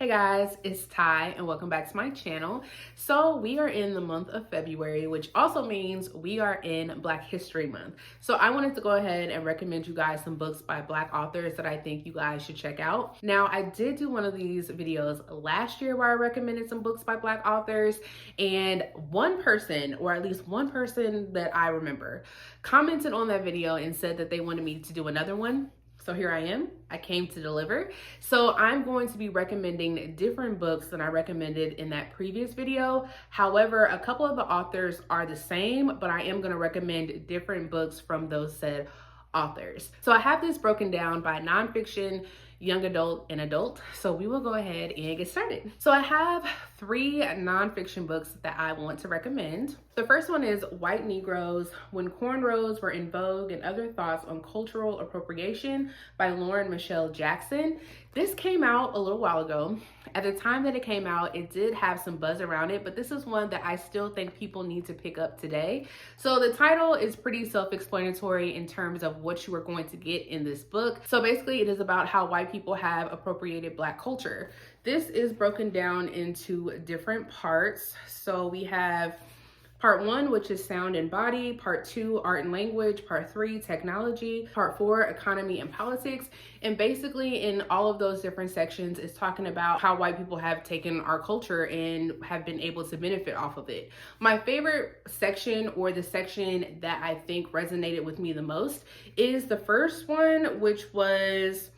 Hey guys, it's Ty and welcome back to my channel. So we are in the month of February, which also means we are in Black History Month. So I wanted to go ahead and recommend you guys some books by Black authors that I think you guys should check out. Now, I did do one of these videos last year where I recommended some books by Black authors, and one person, or at least one person that I remember, commented on that video and said that they wanted me to do another one. So here I am. I came to deliver. So I'm going to be recommending different books than I recommended in that previous video. However, a couple of the authors are the same, but I am going to recommend different books from those said authors. So I have this broken down by nonfiction, young adult, and adult. So we will go ahead and get started. So I have 3 nonfiction books that I want to recommend. The first one is White Negroes, When Cornrows Were in Vogue and Other Thoughts on Cultural Appropriation by Lauren Michelle Jackson. This came out a little while ago. At the time that it came out, it did have some buzz around it, but this is one that I still think people need to pick up today. So the title is pretty self-explanatory in terms of what you are going to get in this book. So basically it is about how white people have appropriated Black culture. This is broken down into different parts. So we have Part 1, which is sound and body. Part 2, art and language. Part 3, technology. Part 4, economy and politics. And basically in all of those different sections, it's talking about how white people have taken our culture and have been able to benefit off of it. My favorite section, or the section that I think resonated with me the most, is the first one, which was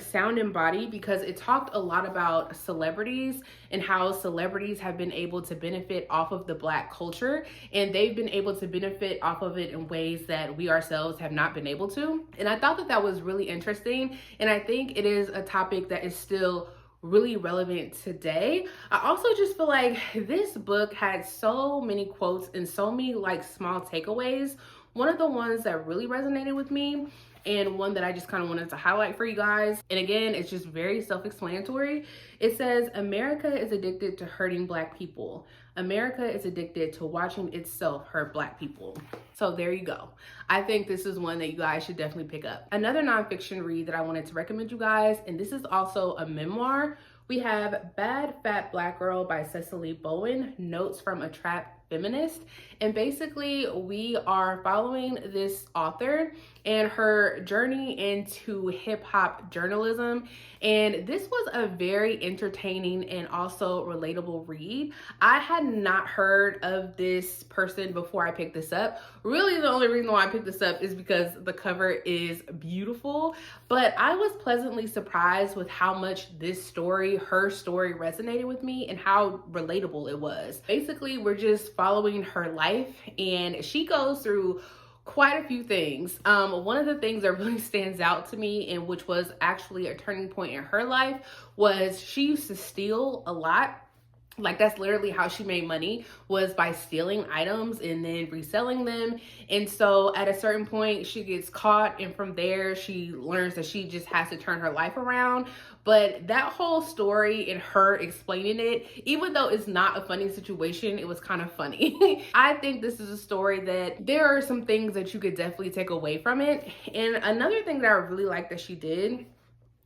sound and body, because it talked a lot about celebrities and how celebrities have been able to benefit off of the Black culture, and they've been able to benefit off of it in ways that we ourselves have not been able to. And I thought that that was really interesting, and I think it is a topic that is still really relevant today. I also just feel like this book had so many quotes and so many like small takeaways. One of the ones that really resonated with me, and one that I just kind of wanted to highlight for you guys, and again, it's just very self-explanatory. It says, America is addicted to hurting Black people. America is addicted to watching itself hurt Black people. So there you go. I think this is one that you guys should definitely pick up. Another nonfiction read that I wanted to recommend you guys, and this is also a memoir. We have Bad Fat Black Girl by Cecily Bowen, Notes from a Trapped Feminist. And basically we are following this author and her journey into hip hop journalism. And this was a very entertaining and also relatable read. I had not heard of this person before I picked this up. Really, the only reason why I picked this up is because the cover is beautiful, but I was pleasantly surprised with how much this story, her story, resonated with me and how relatable it was. Basically, we're just following her life, and she goes through quite a few things. One of the things that really stands out to me, and which was actually a turning point in her life, was she used to steal a lot. Like, that's literally how she made money, was by stealing items and then reselling them. And so at a certain point she gets caught, and from there she learns that she just has to turn her life around. But that whole story and her explaining it, even though it's not a funny situation, it was kind of funny. I think this is a story that there are some things that you could definitely take away from it. And another thing that I really liked that she did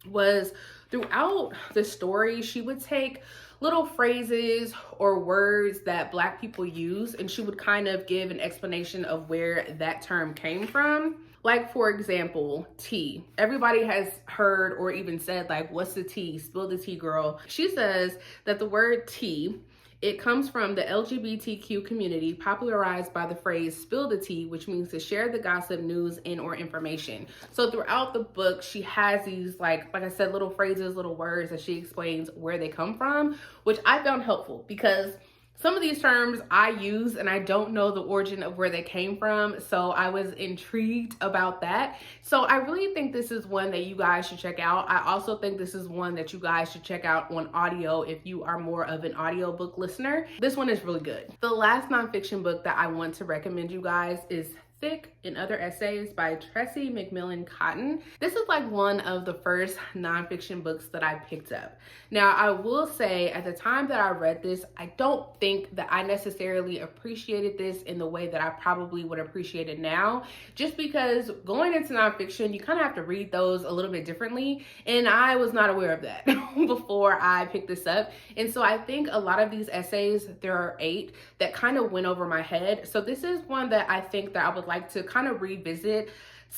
was, throughout the story, she would take little phrases or words that Black people use, and she would kind of give an explanation of where that term came from. Like, for example, tea. Everybody has heard or even said, like, what's the tea? Spill the tea, girl. She says that the word tea, it comes from the LGBTQ community, popularized by the phrase spill the tea, which means to share the gossip, news, and or information. So throughout the book, she has these, like I said, little phrases, little words that she explains where they come from, which I found helpful, because some of these terms I use and I don't know the origin of where they came from. So I was intrigued about that. So I really think this is one that you guys should check out. I also think this is one that you guys should check out on audio if you are more of an audiobook listener. This one is really good. The last nonfiction book that I want to recommend you guys is Thick and Other Essays by Tressie McMillan Cotton. This is like one of the first nonfiction books that I picked up. Now, I will say at the time that I read this, I don't think that I necessarily appreciated this in the way that I probably would appreciate it now, just because going into nonfiction, you kind of have to read those a little bit differently, and I was not aware of that before I picked this up. And so I think a lot of these essays, there are 8, that kind of went over my head. So this is one that I think that I would like to kind of revisit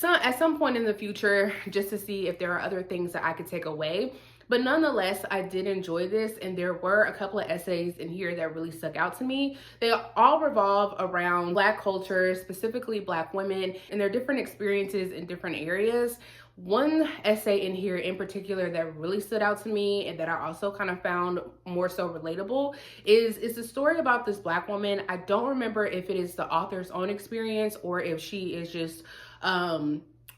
at some point in the future, just to see if there are other things that I could take away. But nonetheless, I did enjoy this, and there were a couple of essays in here that really stuck out to me. They all revolve around Black culture, specifically Black women, and their different experiences in different areas. One essay in here in particular that really stood out to me and that I also kind of found more so relatable is the story about this Black woman. I don't remember if it is the author's own experience or if she is just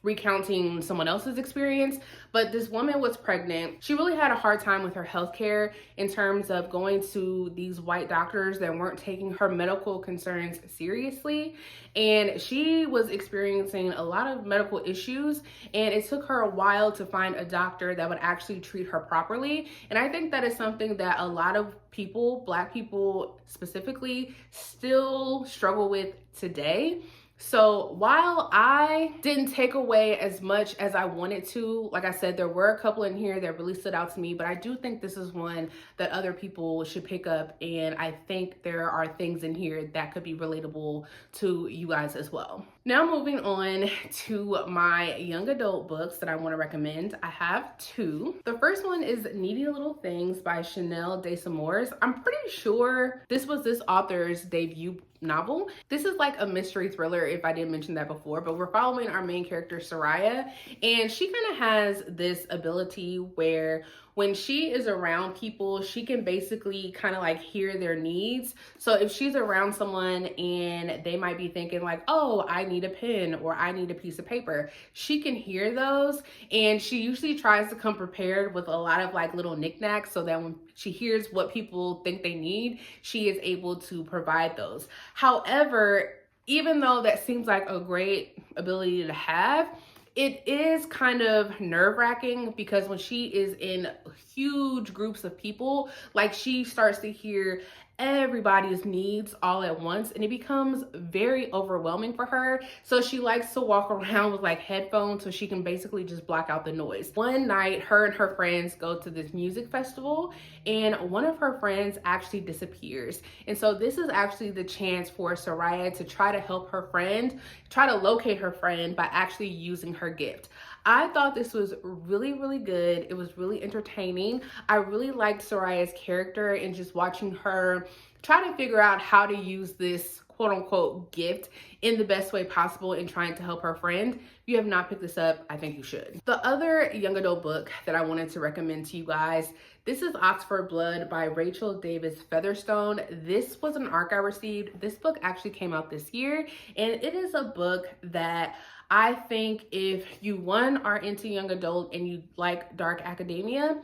recounting someone else's experience, but this woman was pregnant. She really had a hard time with her healthcare in terms of going to these white doctors that weren't taking her medical concerns seriously. And she was experiencing a lot of medical issues, and it took her a while to find a doctor that would actually treat her properly. And I think that is something that a lot of people, Black people specifically, still struggle with today. So while I didn't take away as much as I wanted to, like I said, there were a couple in here that really stood out to me, but I do think this is one that other people should pick up. And I think there are things in here that could be relatable to you guys as well. Now moving on to my young adult books that I want to recommend. I have 2. The first one is Needy Little Things by Chanel Desamores. I'm pretty sure this was this author's debut novel. This is like a mystery thriller, if I didn't mention that before, but we're following our main character, Soraya, and she kind of has this ability where when she is around people, she can basically kind of like hear their needs. So if she's around someone and they might be thinking like, oh, I need a pen or I need a piece of paper, she can hear those. And she usually tries to come prepared with a lot of like little knickknacks so that when she hears what people think they need, she is able to provide those. However, even though that seems like a great ability to have, it is kind of nerve-wracking because when she is in huge groups of people, like she starts to hear everybody's needs all at once, and it becomes very overwhelming for her. So she likes to walk around with like headphones so she can basically just block out the noise. One night, her and her friends go to this music festival, and one of her friends actually disappears. And so this is actually the chance for Soraya to try to help her friend, try to locate her friend by actually using her gift. I thought this was really, really good. It was really entertaining. I really liked Soraya's character and just watching her try to figure out how to use this quote unquote gift in the best way possible in trying to help her friend. If you have not picked this up, I think you should. The other young adult book that I wanted to recommend to you guys, this is Oxford Blood by Rachel Davis Featherstone. This was an ARC I received. This book actually came out this year, and it is a book that I think if you, one, are into young adult and you like dark academia,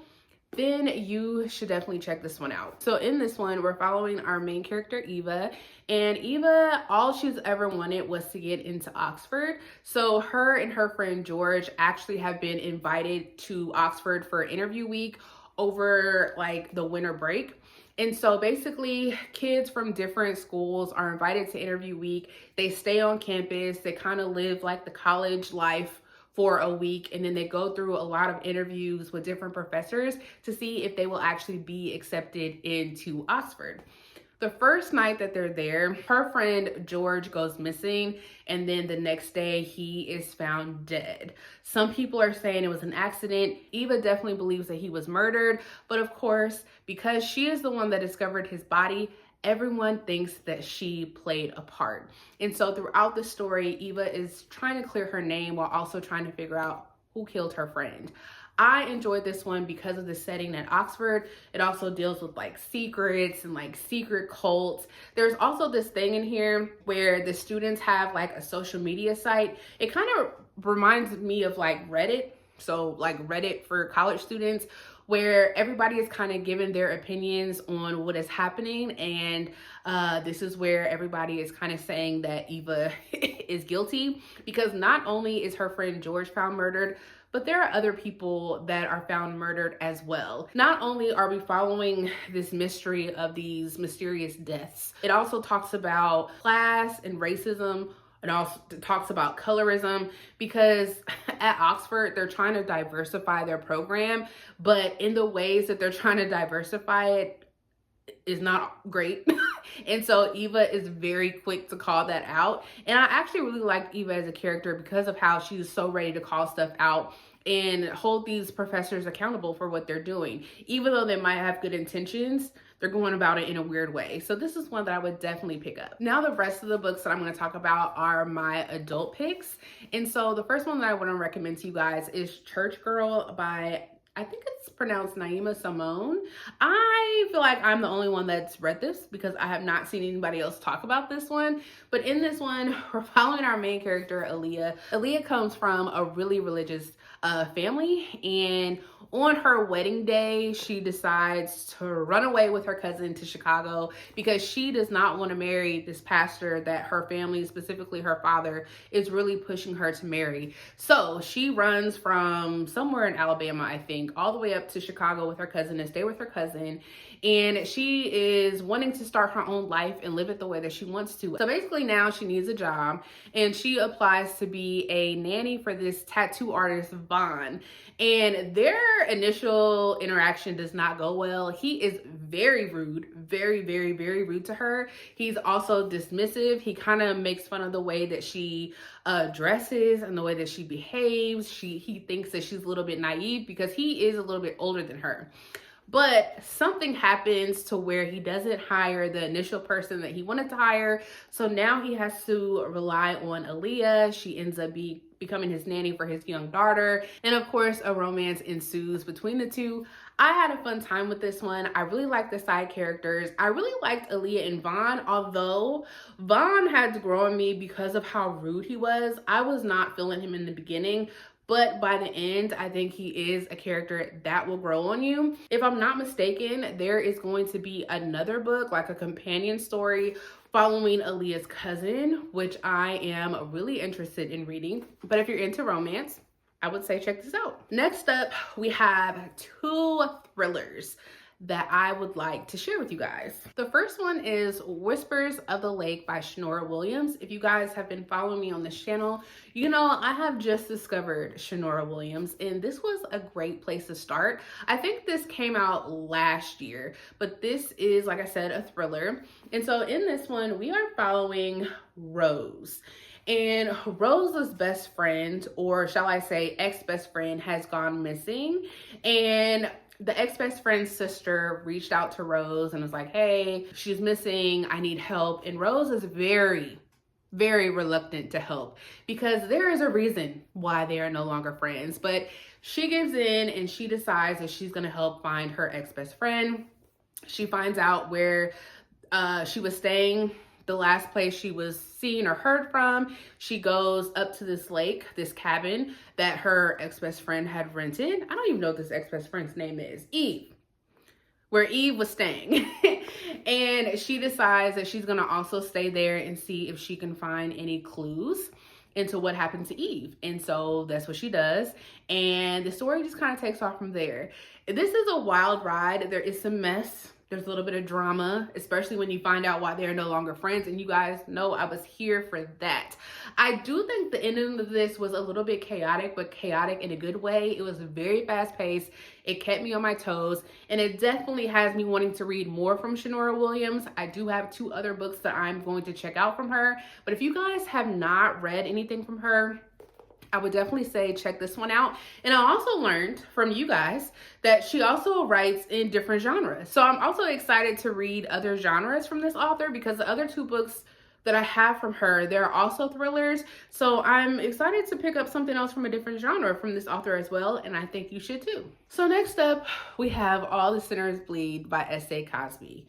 then you should definitely check this one out. So in this one, we're following our main character, Eva, and Eva, all she's ever wanted was to get into Oxford. So her and her friend George actually have been invited to Oxford for interview week over like the winter break. And so basically kids from different schools are invited to interview week. They stay on campus, they kind of live like the college life for a week, and then they go through a lot of interviews with different professors to see if they will actually be accepted into Oxford. The first night that they're there, her friend George goes missing, and then the next day he is found dead. Some people are saying it was an accident. Eva definitely believes that he was murdered, but of course, because she is the one that discovered his body, everyone thinks that she played a part. And so throughout the story, Eva is trying to clear her name while also trying to figure out who killed her friend. I enjoyed this one because of the setting at Oxford. It also deals with like secrets and like secret cults. There's also this thing in here where the students have like a social media site. It kind of reminds me of like Reddit. So like Reddit for college students, where everybody is kind of giving their opinions on what is happening. And this is where everybody is kind of saying that Eva is guilty, because not only is her friend George found murdered, but there are other people that are found murdered as well. Not only are we following this mystery of these mysterious deaths, it also talks about class and racism. It also talks about colorism, because at Oxford, they're trying to diversify their program, but in the ways that they're trying to diversify it is not great. And so Eva is very quick to call that out. And I actually really like Eva as a character because of how she's so ready to call stuff out and hold these professors accountable for what they're doing. Even though they might have good intentions, they're going about it in a weird way. So this is one that I would definitely pick up. Now the rest of the books that I'm going to talk about are my adult picks. And so the first one that I want to recommend to you guys is Church Girl by, I think it's pronounced Naima Simone. I feel like I'm the only one that's read this because I have not seen anybody else talk about this one. But in this one, we're following our main character, Aaliyah. Aaliyah comes from a really religious family, and on her wedding day, she decides to run away with her cousin to Chicago because she does not want to marry this pastor that her family, specifically her father, is really pushing her to marry. So she runs from somewhere in Alabama, I think, all the way up to Chicago with her cousin and stay with her cousin. And she is wanting to start her own life and live it the way that she wants to. So basically now she needs a job, and she applies to be a nanny for this tattoo artist, Vaughn. And their initial interaction does not go well. He is very rude, very, very, very rude to her. He's also dismissive. He kind of makes fun of the way that she dresses and the way that she behaves. He thinks that she's a little bit naive because he is a little bit older than her. But something happens to where he doesn't hire the initial person that he wanted to hire. So now he has to rely on Aaliyah. She ends up becoming his nanny for his young daughter. And of course, a romance ensues between the two. I had a fun time with this one. I really liked the side characters. I really liked Aaliyah and Vaughn, although Vaughn had to grow on me because of how rude he was. I was not feeling him in the beginning, but by the end, I think he is a character that will grow on you. If I'm not mistaken, there is going to be another book, like a companion story, following Aaliyah's cousin, which I am really interested in reading. But if you're into romance, I would say check this out. Next up, we have two thrillers that I would like to share with you guys. The first one is Whispers of the Lake by Shanora Williams. If you guys have been following me on this channel, you know I have just discovered Shanora Williams, and this was a great place to start. I think this came out last year, but this is, like I said, a thriller. And so in this one, we are following Rose. And Rose's best friend, or shall I say ex-best friend, has gone missing. And the ex-best friend's sister reached out to Rose and was like, hey, she's missing, I need help. And Rose is very, very reluctant to help because there is a reason why they are no longer friends. But she gives in and she decides that she's gonna help find her ex-best friend. She finds out where she was staying, the last place she was seen or heard from. She goes up to this lake, this cabin that her ex-best friend had rented. I don't even know what this ex-best friend's name is. Eve. Where Eve was staying. And she decides that she's gonna also stay there and see if she can find any clues into what happened to Eve. And so that's what she does. And the story just kind of takes off from there. This is a wild ride. There is some mess. There's a little bit of drama, especially when you find out why they're no longer friends. And you guys know I was here for that. I do think the ending of this was a little bit chaotic, but chaotic in a good way. It was very fast paced. It kept me on my toes. And it definitely has me wanting to read more from Shanora Williams. I do have 2 other books that I'm going to check out from her. But if you guys have not read anything from her, I would definitely say check this one out. And I also learned from you guys that she also writes in different genres. So I'm also excited to read other genres from this author because the other 2 books that I have from her, they're also thrillers. So I'm excited to pick up something else from a different genre from this author as well. And I think you should too. So next up, we have All the Sinners Bleed by S.A. Cosby.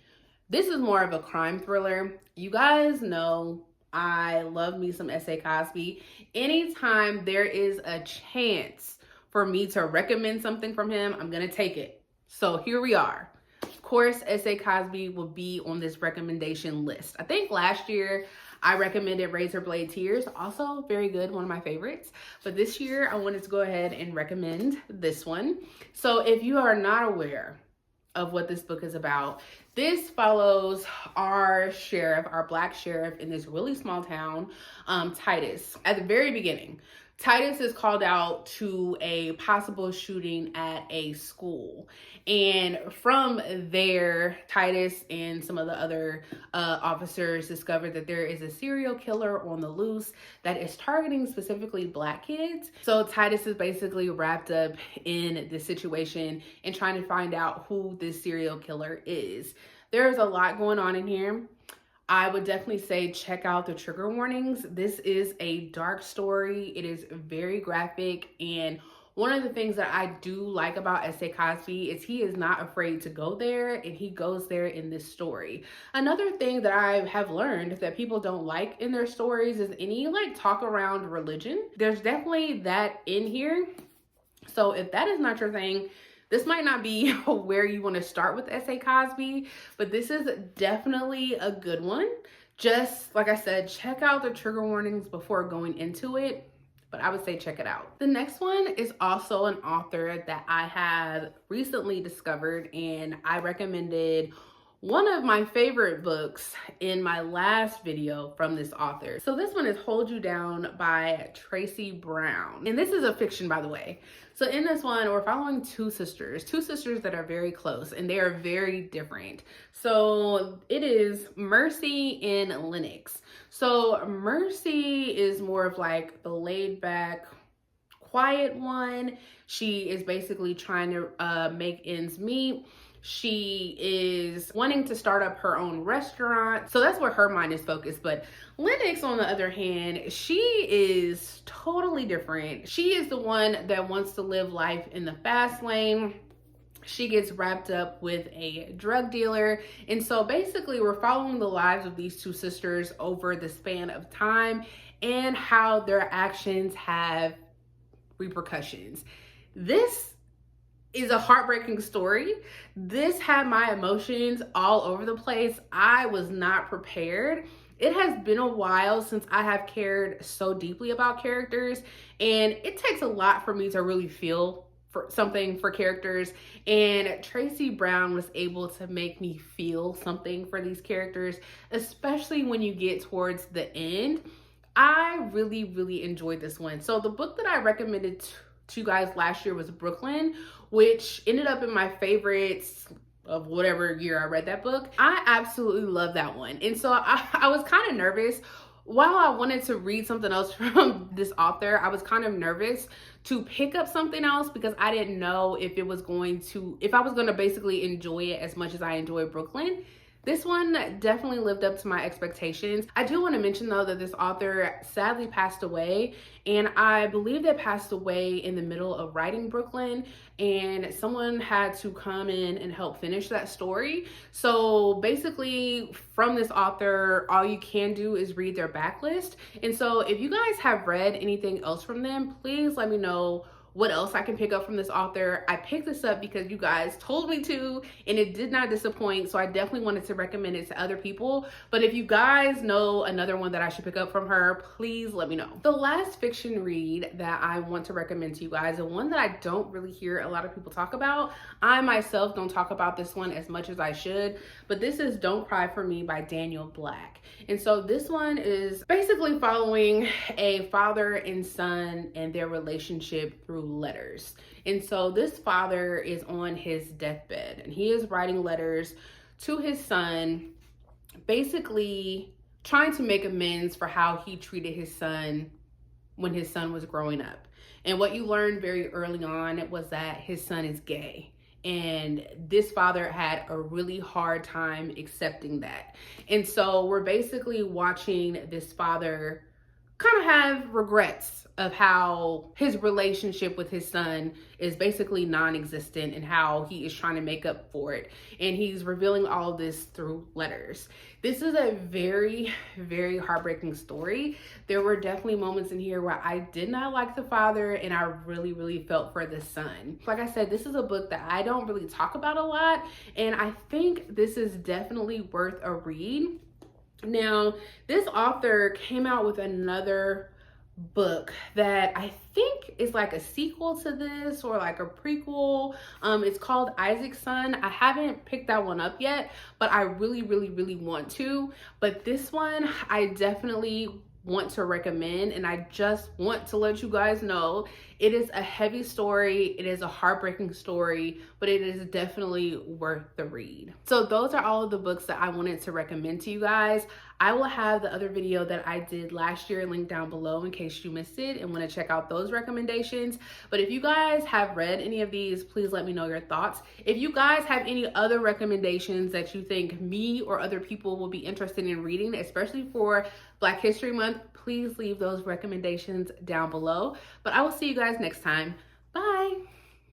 This is more of a crime thriller. You guys know I love me some S.A. Cosby. Anytime there is a chance for me to recommend something from him, I'm gonna take it. So here we are. Of course, S.A. Cosby will be on this recommendation list. I think last year I recommended Razor Blade Tears, also very good, one of my favorites. But this year I wanted to go ahead and recommend this one. So if you are not aware of what this book is about, this follows our sheriff, our Black sheriff in this really small town, Titus. At the very beginning, Titus is called out to a possible shooting at a school. And from there, Titus and some of the other officers discovered that there is a serial killer on the loose that is targeting specifically Black kids. So Titus is basically wrapped up in this situation and trying to find out who this serial killer is. There's a lot going on in here. I would definitely say check out the trigger warnings. This is a dark story. It is very graphic, and one of the things that I do like about S.A. Cosby is he is not afraid to go there, and he goes there in this story. Another thing that I have learned that people don't like in their stories is any talk around religion. There's definitely that in here. So if that is not your thing, this might not be where you want to start with S.A. Cosby, but this is definitely a good one. Just like I said, check out the trigger warnings before going into it, but I would say check it out. The next one is also an author that I have recently discovered, and I recommended one of my favorite books in my last video from this author. So this one is Hold You Down by Tracy Brown. And this is a fiction, by the way. So in this one, we're following two sisters that are very close, and they are very different. So it is Mercy and Lennox. So Mercy is more of the laid back, quiet one. She is basically trying to make ends meet. She is wanting to start up her own restaurant. So that's where her mind is focused. But Lennox, on the other hand, she is totally different. She is the one that wants to live life in the fast lane. She gets wrapped up with a drug dealer. And so basically we're following the lives of these two sisters over the span of time and how their actions have repercussions. This is a heartbreaking story. This had my emotions all over the place. I was not prepared. It has been a while since I have cared so deeply about characters, and it takes a lot for me to really feel for something for characters, and Tracy Brown was able to make me feel something for these characters, especially when you get towards the end. I really, really enjoyed this one. So the book that I recommended to you guys last year was Brooklyn, which ended up in my favorites of whatever year I read that book. I absolutely love that one. And so I was kind of nervous. While I wanted to read something else from this author, I was kind of nervous to pick up something else because I didn't know if I was going to basically enjoy it as much as I enjoyed Brooklyn. This one definitely lived up to my expectations. I do want to mention though that this author sadly passed away, and I believe they passed away in the middle of writing Brooklyn, and someone had to come in and help finish that story. So basically from this author, all you can do is read their backlist. And so if you guys have read anything else from them, please let me know what else I can pick up from this author. I picked this up because you guys told me to, and it did not disappoint. So I definitely wanted to recommend it to other people. But if you guys know another one that I should pick up from her, please let me know. The last fiction read that I want to recommend to you guys, and one that I don't really hear a lot of people talk about. I myself don't talk about this one as much as I should, but this is Don't Cry for Me by Daniel Black. And so this one is basically following a father and son and their relationship through letters. And so this father is on his deathbed, and he is writing letters to his son, basically trying to make amends for how he treated his son when his son was growing up. And what you learned very early on was that his son is gay. And this father had a really hard time accepting that. And so we're basically watching this father kind of have regrets of how his relationship with his son is basically non-existent and how he is trying to make up for it. And he's revealing all of this through letters. This is a very, very heartbreaking story. There were definitely moments in here where I did not like the father and I really, really felt for the son. Like I said, this is a book that I don't really talk about a lot, and I think this is definitely worth a read. Now, this author came out with another book that I think is like a sequel to this or like a prequel. It's called Isaac's Son. I haven't picked that one up yet, but I really, really, really want to. But this one, I definitely want to recommend, and I just want to let you guys know it is a heavy story, it is a heartbreaking story, but it is definitely worth the read. So those are all of the books that I wanted to recommend to you guys. I will have the other video that I did last year linked down below in case you missed it and want to check out those recommendations. But if you guys have read any of these, please let me know your thoughts. If you guys have any other recommendations that you think me or other people will be interested in reading, especially for Black History Month, please leave those recommendations down below. But I will see you guys next time. Bye.